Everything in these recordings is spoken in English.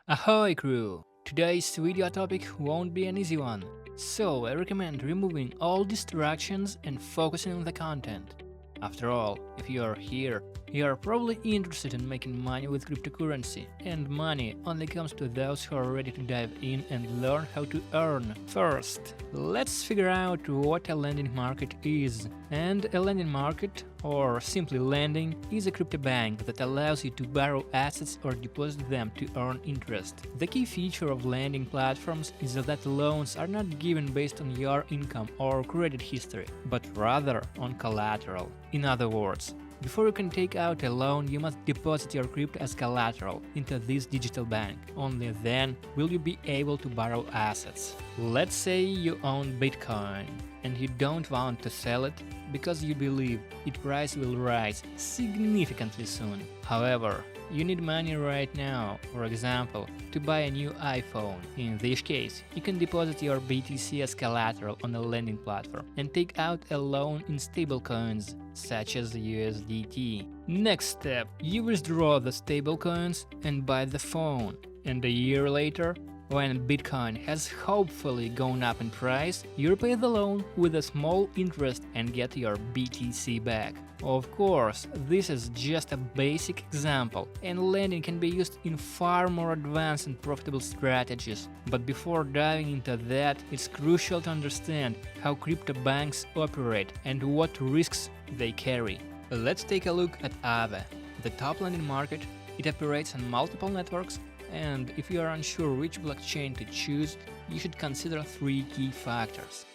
Ahoy crew! Today's video topic won't be an easy one, so I recommend removing all distractions and focusing on the content. After all, if you are here, you are probably interested in making money with cryptocurrency, and money only comes to those who are ready to dive in and learn how to earn. First, let's figure out what a lending market is. And a lending market, or simply lending, is a crypto bank that allows you to borrow assets or deposit them to earn interest. The key feature of lending platforms is that loans are not given based on your income or credit history, but rather on collateral. In other words, before you can take out a loan, you must deposit your crypto as collateral into this digital bank. Only then will you be able to borrow assets. Let's say you own Bitcoin and you don't want to sell it because you believe its price will rise significantly soon. However, you need money right now, for example, to buy a new iPhone. In this case, you can deposit your BTC as collateral on a lending platform and take out a loan in stablecoins, such as USDT. Next step, you withdraw the stablecoins and buy the phone. And a year later, when Bitcoin has hopefully gone up in price, you repay the loan with a small interest and get your BTC back. Of course, this is just a basic example, and lending can be used in far more advanced and profitable strategies. But before diving into that, it's crucial to understand how crypto banks operate and what risks they carry. Let's take a look at AAVE, the top lending market. It operates on multiple networks, and if you are unsure which blockchain to choose, you should consider three key factors.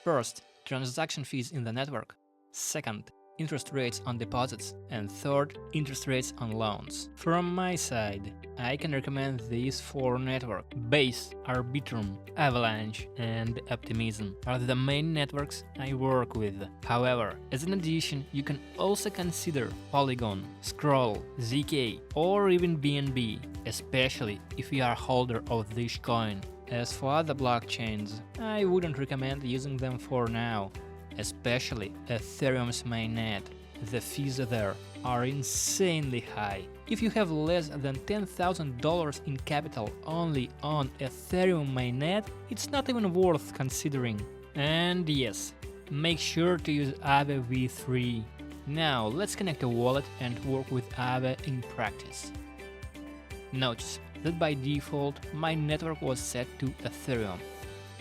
First, transaction fees in the network. Second, interest rates on deposits. And third, interest rates on loans. From my side, I can recommend these four networks. Base, Arbitrum, Avalanche, and Optimism are the main networks I work with. However, as an addition, you can also consider Polygon, Scroll, ZK, or even BNB, especially if you are a holder of this coin. As for other blockchains, I wouldn't recommend using them for now, especially Ethereum's mainnet. The fees there are insanely high. If you have less than $10,000 in capital only on Ethereum mainnet, it's not even worth considering. And yes, make sure to use AAVE v3. Now let's connect a wallet and work with AAVE in practice. Notice that by default my network was set to Ethereum.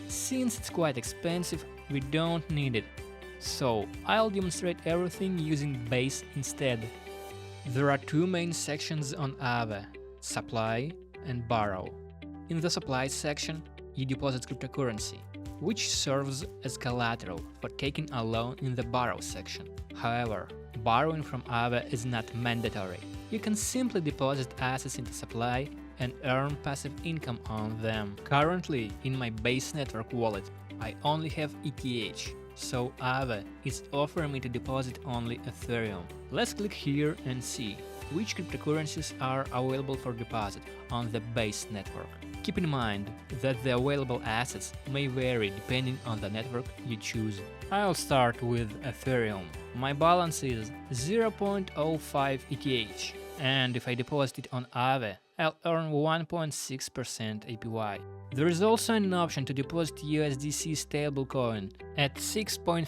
Since it's quite expensive, we don't need it, so I'll demonstrate everything using Base instead. There are two main sections on AAVE: supply and borrow. In the supply section, you deposit cryptocurrency, which serves as collateral for taking a loan in the borrow section. However, borrowing from AAVE is not mandatory. You can simply deposit assets into supply and earn passive income on them. Currently, in my Base network wallet, I only have ETH, so AAVE is offering me to deposit only Ethereum. Let's click here and see which cryptocurrencies are available for deposit on the Base network. Keep in mind that the available assets may vary depending on the network you choose. I'll start with Ethereum. My balance is 0.05 ETH, and if I deposit it on AAVE, I'll earn 1.6% APY. There is also an option to deposit USDC stablecoin at 6.5%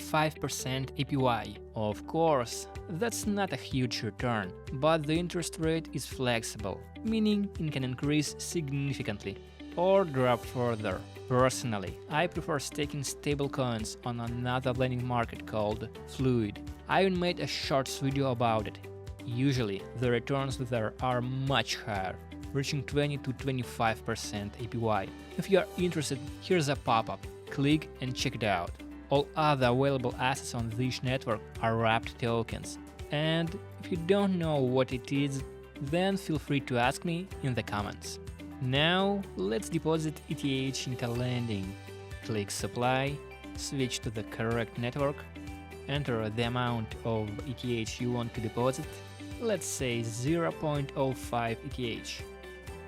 APY. Of course, that's not a huge return, but the interest rate is flexible, meaning it can increase significantly or drop further. Personally, I prefer staking stablecoins on another lending market called Fluid. I even made a short video about it. Usually, the returns there are much higher, reaching 20 to 25% APY. If you are interested, here's a pop-up. Click and check it out. All other available assets on this network are wrapped tokens. And if you don't know what it is, then feel free to ask me in the comments. Now, let's deposit ETH into lending. Click Supply, switch to the correct network, enter the amount of ETH you want to deposit, let's say 0.05 ETH.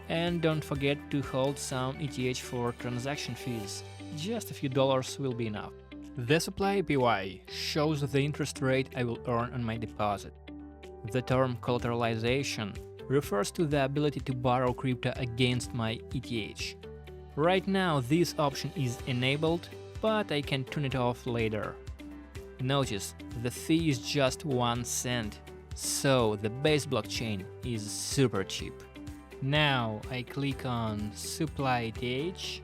And don't forget to hold some ETH for transaction fees, just a few dollars will be enough. The supply APY shows the interest rate I will earn on my deposit. The term collateralization refers to the ability to borrow crypto against my ETH. Right now this option is enabled, but I can turn it off later. Notice, the fee is just 1 cent, so the base blockchain is super cheap. Now I click on Supply ETH,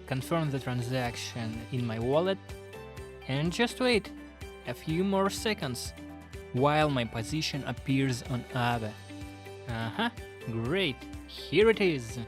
confirm the transaction in my wallet, and just wait a few more seconds while my position appears on AAVE. Great, here it is.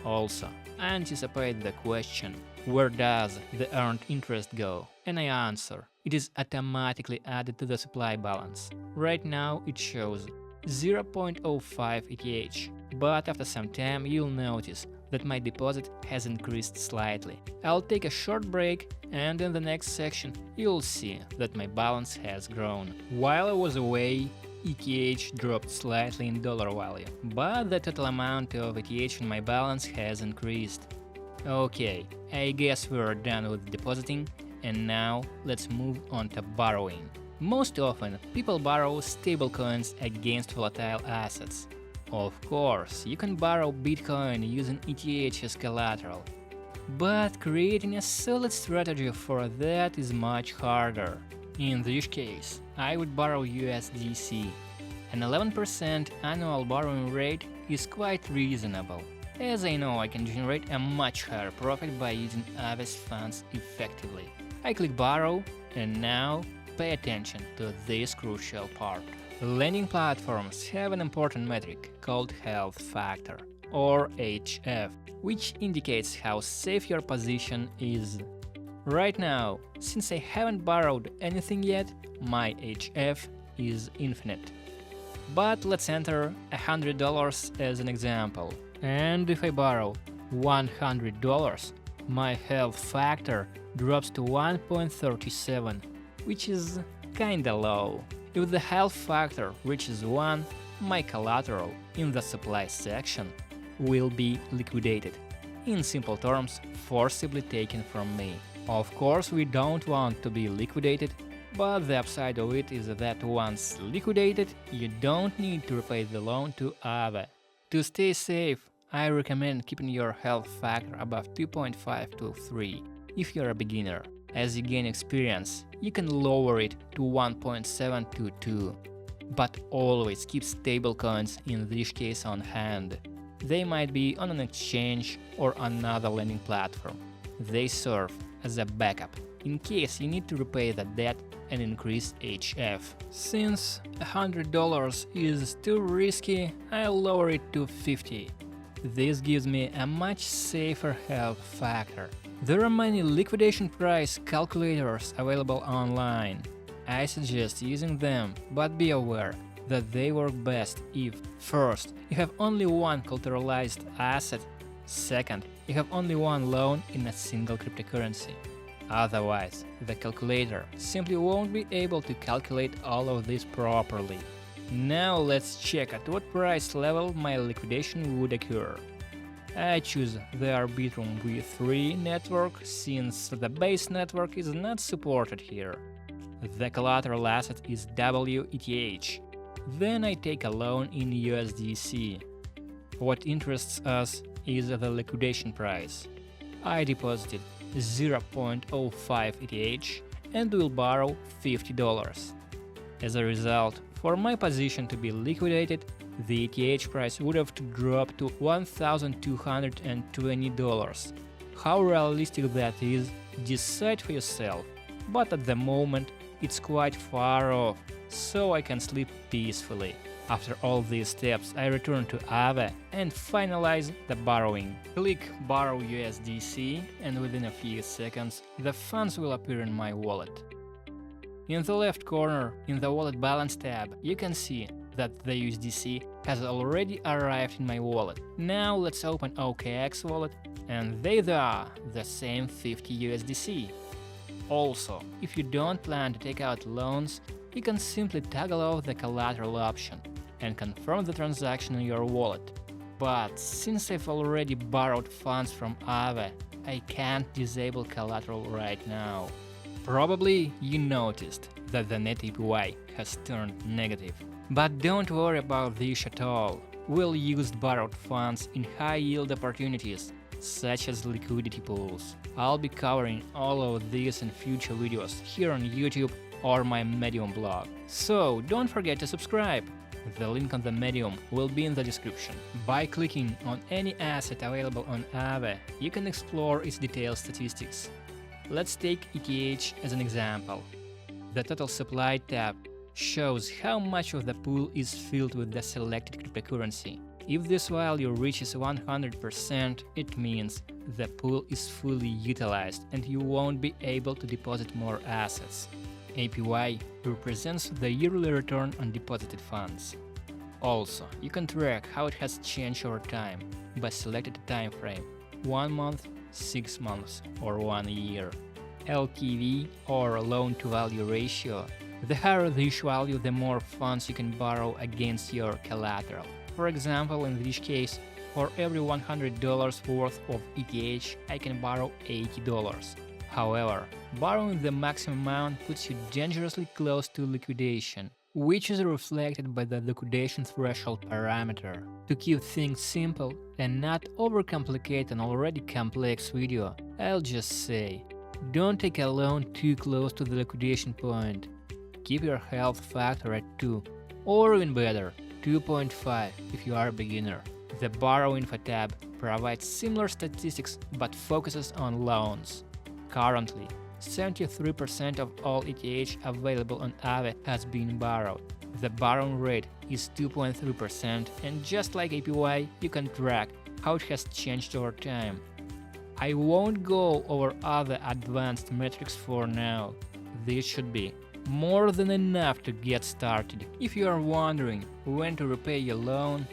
Also, I anticipate the question, where does the earned interest go? And I answer, it is automatically added to the supply balance. Right now it shows 0.05 ETH, but after some time you'll notice that my deposit has increased slightly. I'll take a short break, and in the next section you'll see that my balance has grown. While I was away, ETH dropped slightly in dollar value, but the total amount of ETH in my balance has increased. Okay, I guess we're done with depositing, and now let's move on to borrowing. Most often, people borrow stablecoins against volatile assets. Of course, you can borrow Bitcoin using ETH as collateral, but creating a solid strategy for that is much harder. In this case, I would borrow USDC. An 11% annual borrowing rate is quite reasonable, as I know I can generate a much higher profit by using AAVE's funds effectively. I click borrow, and now pay attention to this crucial part. Lending platforms have an important metric called health factor, or HF, which indicates how safe your position is. Right now, since I haven't borrowed anything yet, my HF is infinite. But let's enter $100 as an example. And if I borrow $100, my health factor drops to 1.37, which is kinda low. If the health factor reaches 1, my collateral in the supply section will be liquidated. In simple terms, forcibly taken from me. Of course, we don't want to be liquidated, but the upside of it is that once liquidated, you don't need to repay the loan to AAVE. To stay safe, I recommend keeping your health factor above 2.5 to 3 if you're a beginner. As you gain experience, you can lower it to 1.7 to 2. But always keep stablecoins in this case on hand. They might be on an exchange or another lending platform. They serve as a backup in case you need to repay the debt and increase HF. Since $100 is too risky, I'll lower it to 50. This gives me a much safer health factor. There are many liquidation price calculators available online. I suggest using them, but be aware that they work best if, first, you have only one collateralized asset, second, you have only one loan in a single cryptocurrency. Otherwise, the calculator simply won't be able to calculate all of this properly. Now let's check at what price level my liquidation would occur. I choose the Arbitrum V3 network since the base network is not supported here. The collateral asset is WETH. Then I take a loan in USDC. What interests us is the liquidation price. I deposited 0.05 ETH and will borrow $50. As a result, for my position to be liquidated, the ETH price would have to drop to $1,220. How realistic that is, decide for yourself, but at the moment it's quite far off, so I can sleep peacefully. After all these steps, I return to AAVE and finalize the borrowing. Click Borrow USDC, and within a few seconds, the funds will appear in my wallet. In the left corner, in the Wallet Balance tab, you can see that the USDC has already arrived in my wallet. Now let's open OKX wallet, and there they are, the same 50 USDC. Also, if you don't plan to take out loans, you can simply toggle off the collateral option and confirm the transaction in your wallet. But since I've already borrowed funds from AAVE, I can't disable collateral right now. Probably you noticed that the net APY has turned negative. But don't worry about this at all. will use borrowed funds in high-yield opportunities, such as liquidity pools. I'll be covering all of this in future videos here on YouTube or my Medium blog. So don't forget to subscribe. The link on the Medium will be in the description. By clicking on any asset available on AAVE, you can explore its detailed statistics. Let's take ETH as an example. The total supply tab shows how much of the pool is filled with the selected cryptocurrency. If this value reaches 100%, it means the pool is fully utilized and you won't be able to deposit more assets. APY represents the yearly return on deposited funds. Also, you can track how it has changed over time by selecting a time frame: 1 month, 6 months, or 1 year. LTV, or loan-to-value ratio. The higher the issue value, the more funds you can borrow against your collateral. For example, in this case, for every $100 worth of ETH, I can borrow $80. However, borrowing the maximum amount puts you dangerously close to liquidation, which is reflected by the liquidation threshold parameter. To keep things simple and not overcomplicate an already complex video, I'll just say, don't take a loan too close to the liquidation point. Keep your health factor at 2, or even better, 2.5 if you are a beginner. The Borrow Info tab provides similar statistics but focuses on loans. Currently, 73% of all ETH available on AAVE has been borrowed. The borrowing rate is 2.3%, and just like APY, you can track how it has changed over time. I won't go over other advanced metrics for now. This should be more than enough to get started. If you are wondering when to repay your loan,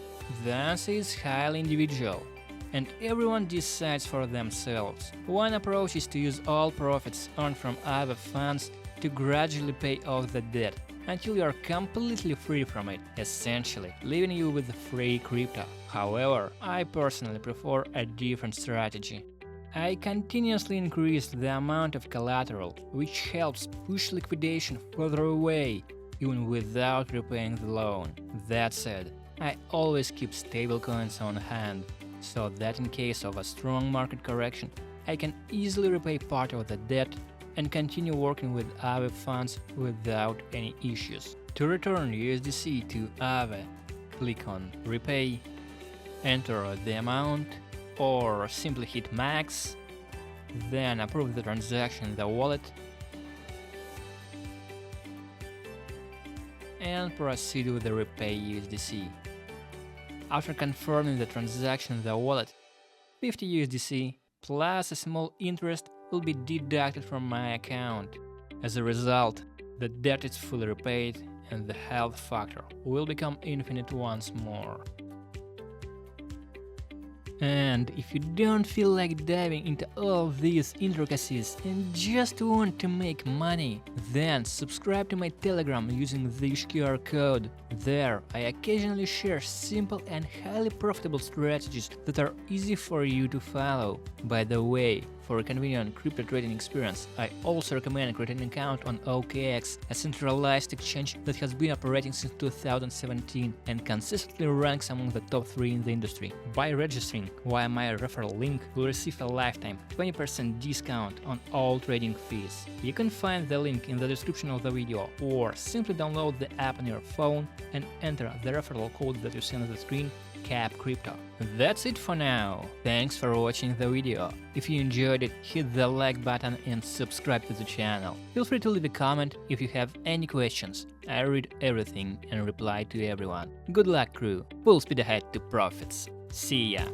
the answer is highly individual, and everyone decides for themselves. One approach is to use all profits earned from AAVE funds to gradually pay off the debt until you are completely free from it, essentially leaving you with free crypto. However, I personally prefer a different strategy. I continuously increase the amount of collateral, which helps push liquidation further away, even without repaying the loan. That said, I always keep stablecoins on hand, so that in case of a strong market correction, I can easily repay part of the debt and continue working with AAVE funds without any issues. To return USDC to AAVE, click on Repay, enter the amount, or simply hit max, then approve the transaction in the wallet, and proceed with the Repay USDC. After confirming the transaction in the wallet, 50 USDC plus a small interest will be deducted from my account. As a result, the debt is fully repaid and the health factor will become infinite once more. And if you don't feel like diving into all these intricacies and just want to make money, then subscribe to my Telegram using this QR code. There, I occasionally share simple and highly profitable strategies that are easy for you to follow. By the way, for a convenient crypto trading experience, I also recommend creating an account on OKX, a centralized exchange that has been operating since 2017 and consistently ranks among the top 3 in the industry. By registering via my referral link, you'll receive a lifetime 20% discount on all trading fees. You can find the link in the description of the video, or simply download the app on your phone and enter the referral code that you see on the screen, CAPCRYPTO. That's it for now. Thanks for watching the video. If you enjoyed it, hit the like button and subscribe to the channel. Feel free to leave a comment if you have any questions. I read everything and reply to everyone. Good luck, crew. Full speed ahead to profits. See ya.